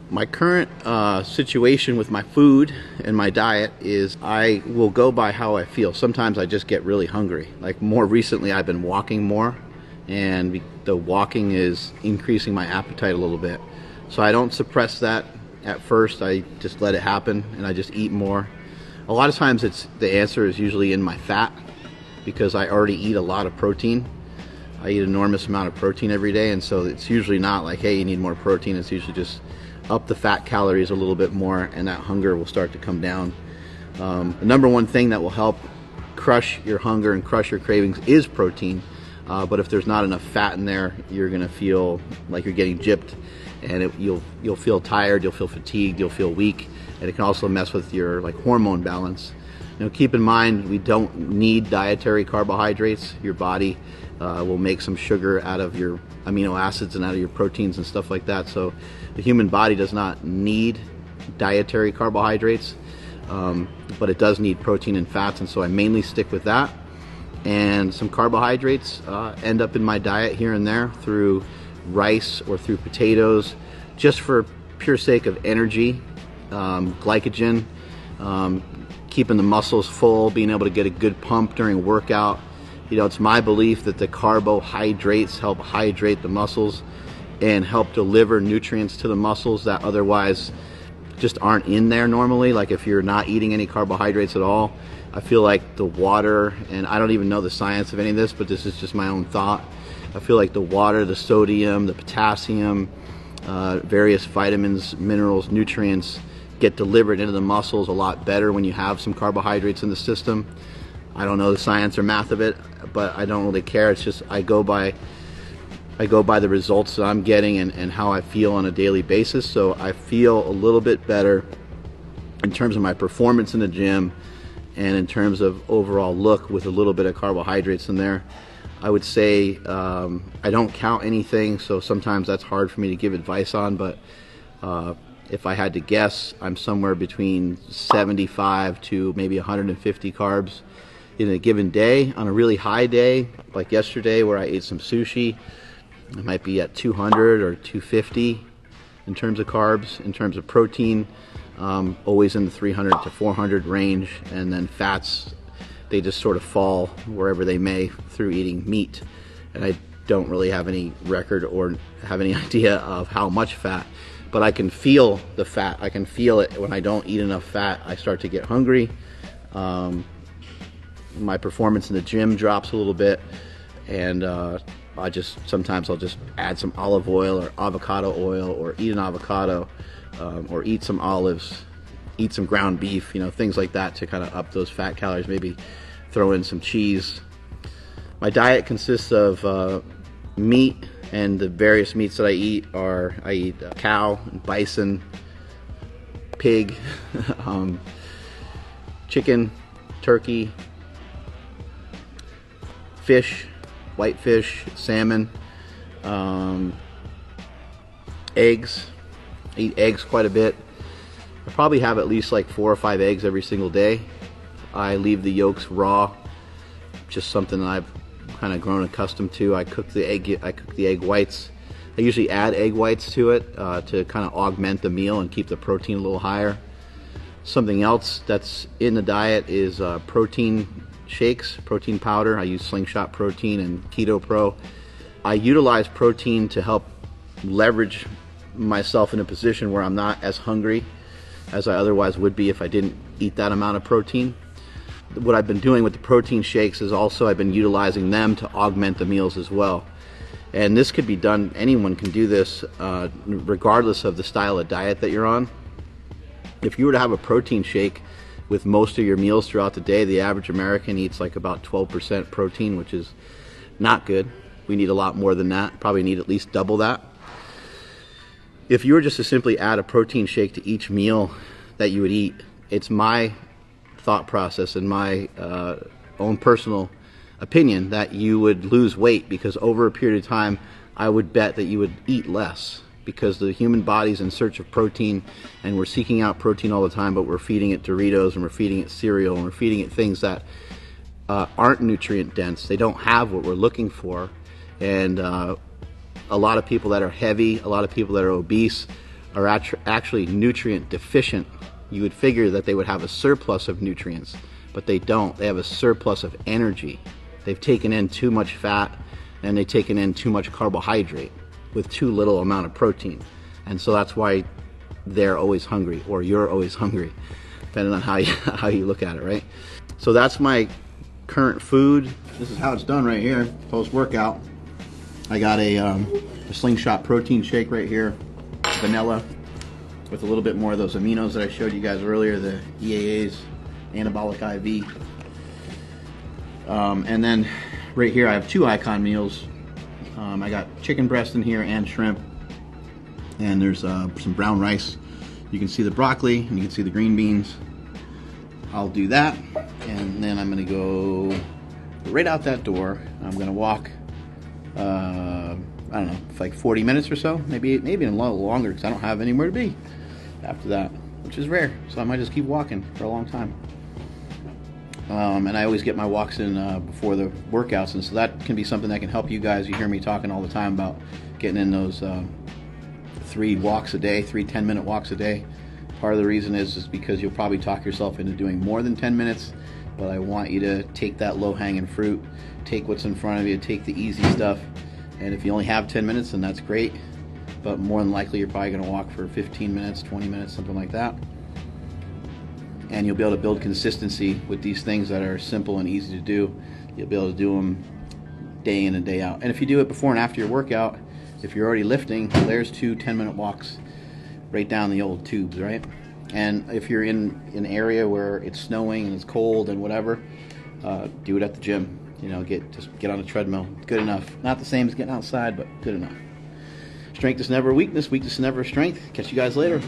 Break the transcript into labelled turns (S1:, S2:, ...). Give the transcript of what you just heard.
S1: My current situation with my food and my diet is I will go by how I feel. Sometimes I just get really hungry. Like more recently, I've been walking more, and the walking is increasing my appetite a little bit. So I don't suppress that at first. I just let it happen, and I just eat more. A lot of times, the answer is usually in my fat because I already eat a lot of protein. I eat an enormous amount of protein every day, and so it's usually not like, hey, you need more protein. It's usually just up the fat calories a little bit more, and that hunger will start to come down. The number one thing that will help crush your hunger and crush your cravings is protein, but if there's not enough fat in there, you're gonna feel like you're getting gypped, and you'll feel tired, you'll feel fatigued, you'll feel weak, and it can also mess with your hormone balance. Keep in mind, we don't need dietary carbohydrates. Your body will make some sugar out of your amino acids and out of your proteins and stuff like that. So the human body does not need dietary carbohydrates, but it does need protein and fats, and so I mainly stick with that. And some carbohydrates end up in my diet here and there through rice or through potatoes, just for pure sake of energy, glycogen, keeping the muscles full, being able to get a good pump during a workout. It's my belief that the carbohydrates help hydrate the muscles and help deliver nutrients to the muscles that otherwise just aren't in there normally. Like if you're not eating any carbohydrates at all, I feel like the water, and I don't even know the science of any of this, but this is just my own thought. I feel like the water, the sodium, the potassium, various vitamins, minerals, nutrients get delivered into the muscles a lot better when you have some carbohydrates in the system. I don't know the science or math of it, but I don't really care. It's just I go by the results that I'm getting and how I feel on a daily basis. So I feel a little bit better in terms of my performance in the gym and in terms of overall look with a little bit of carbohydrates in there. I would say I don't count anything, so sometimes that's hard for me to give advice on, but if I had to guess, I'm somewhere between 75 to maybe 150 carbs in a given day. On a really high day, like yesterday where I ate some sushi, I might be at 200 or 250 in terms of carbs. In terms of protein, always in the 300 to 400 range, and then fats, they just sort of fall wherever they may through eating meat. And I don't really have any record or have any idea of how much fat, but I can feel the fat. I can feel it when I don't eat enough fat. I start to get hungry. My performance in the gym drops a little bit, and sometimes I'll just add some olive oil or avocado oil, or eat an avocado, or eat some olives, eat some ground beef, things like that to kind of up those fat calories. Maybe throw in some cheese. My diet consists of meat, and the various meats that I eat cow, bison, pig, chicken, turkey, fish, whitefish, salmon, eggs. I eat eggs quite a bit. I probably have at least like 4 or 5 eggs every single day. I leave the yolks raw, just something that I've kind of grown accustomed to. I cook the egg whites. I usually add egg whites to it to kind of augment the meal and keep the protein a little higher. Something else that's in the diet is protein shakes, protein powder. I use Slingshot Protein and Keto Pro. I utilize protein to help leverage myself in a position where I'm not as hungry as I otherwise would be if I didn't eat that amount of protein. What I've been doing with the protein shakes is also I've been utilizing them to augment the meals as well. And this could be done, anyone can do this regardless of the style of diet that you're on. If you were to have a protein shake with most of your meals throughout the day, the average American eats like about 12% protein, which is not good. We need a lot more than that, probably need at least double that. If you were just to simply add a protein shake to each meal that you would eat, it's my thought process and my own personal opinion that you would lose weight, because over a period of time, I would bet that you would eat less, because the human body's in search of protein, and we're seeking out protein all the time, but we're feeding it Doritos, and we're feeding it cereal, and we're feeding it things that aren't nutrient dense. They don't have what we're looking for. And a lot of people that are heavy, a lot of people that are obese are actually nutrient deficient. You would figure that they would have a surplus of nutrients, but they don't. They have a surplus of energy. They've taken in too much fat and they've taken in too much carbohydrate with too little amount of protein. And so that's why they're always hungry, or you're always hungry, depending on how you look at it, right? So that's my current food. This is how it's done right here, post-workout. I got a Slingshot protein shake right here, vanilla, with a little bit more of those aminos that I showed you guys earlier, the EAAs, anabolic IV. And then right here I have 2 Icon meals. I got chicken breast in here and shrimp, and there's some brown rice. You can see the broccoli and you can see the green beans. I'll do that, and then I'm gonna go right out that door. I'm gonna walk I don't know, like 40 minutes or so, maybe a little longer, because I don't have anywhere to be after that, which is rare. So I might just keep walking for a long time. And I always get my walks in before the workouts, and so that can be something that can help you guys. You hear me talking all the time about getting in those 3 walks a day, 3 10-minute walks a day. Part of the reason is because you'll probably talk yourself into doing more than 10 minutes, but I want you to take that low-hanging fruit, take what's in front of you, take the easy stuff. And if you only have 10 minutes, then that's great, but more than likely you're probably going to walk for 15 minutes, 20 minutes, something like that. And you'll be able to build consistency with these things that are simple and easy to do. You'll be able to do them day in and day out. And if you do it before and after your workout, if you're already lifting, there's 2 10-minute walks right down the old tubes, right? And if you're in an area where it's snowing and it's cold and whatever, do it at the gym. You know, just get on a treadmill. Good enough. Not the same as getting outside, but good enough. Strength is never a weakness. Weakness is never a strength. Catch you guys later.